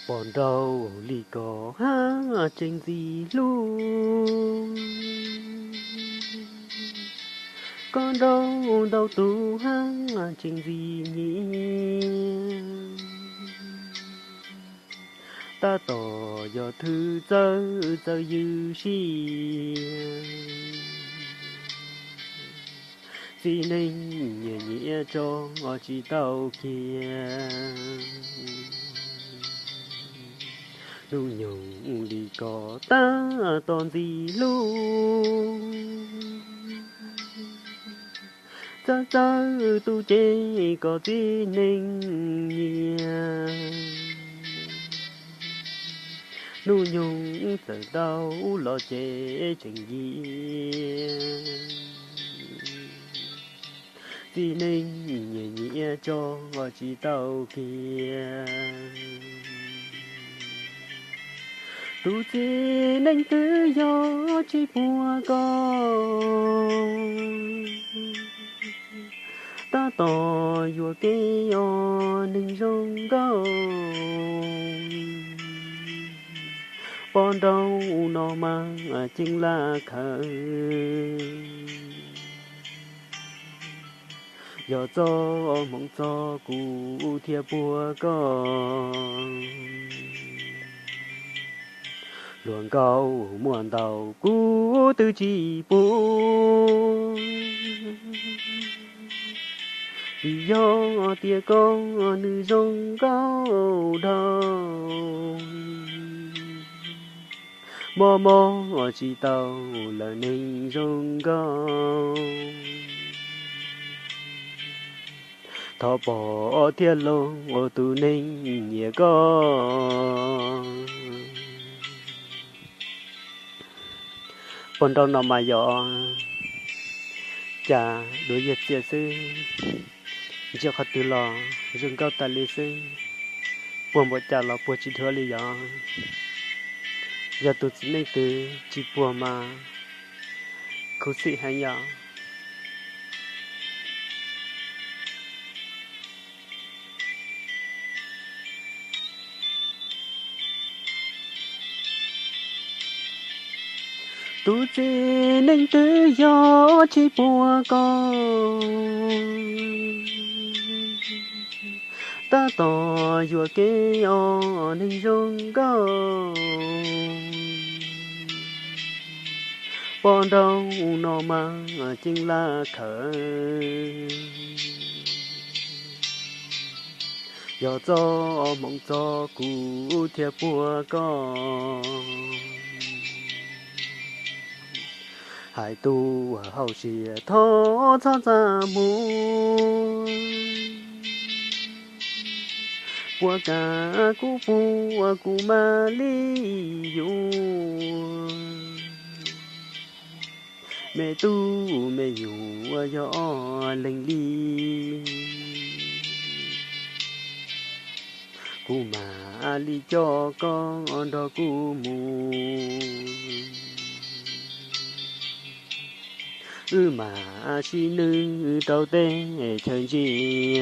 Bọn đầu lì có ha tranh gì luôn. Con đâu đâu tu ha tranh gì nhỉ. Ta tỏ do thư dơ dơ dư xì. Vì nên nhẹ nhẹ cho chỉ tàu kia. Lu nhung đi có ta toàn gì luôn. Cha cha tu chế có tí nên nhẹ. Lu nhung sợ đau lo chế trình gì. Vì nên nhẹ nhẹ cho chỉ tàu kia. Tu chỉ nên tự do chỉ bùa con. Ta tỏ vừa cái yo nên rong go. Bọn đâu nó mang chính là khờ. Giờ cho mong cho cụ thiệp bùa con. Luồng cầu muôn tàu cũ tư chỉ buông. Vì do tia con nữ rong cao đầu. Mò mò chỉ tàu là nên rong cao. Thọ bỏ thiên lông tu nên nhẹ con. Bọn đâu nó mà dọ chả đối diệt chia sư cho khát từ lò rừng cao ta lì sư buồn bộ chả lò buồn chỉ thừa lì dọ giờ tụt chỉ nên từ chỉ buồn mà khâu sĩ hay nhở. Tu chỉ nên tự do chỉ bùa con. Ta tỏ vừa cái o nên rong go. Bọn đâu nó mang chính là khờ. Giờ cho mong cho cụ thiệp bùa con. Hải tu hậu xìa thó cho ra muôn. Qua cả cụ ma li yu. Mẹ tu mẹ yu yo lệnh li. Cụ ma li cho con đó cụ mù. Mà xin nữ trâu tê chân chi.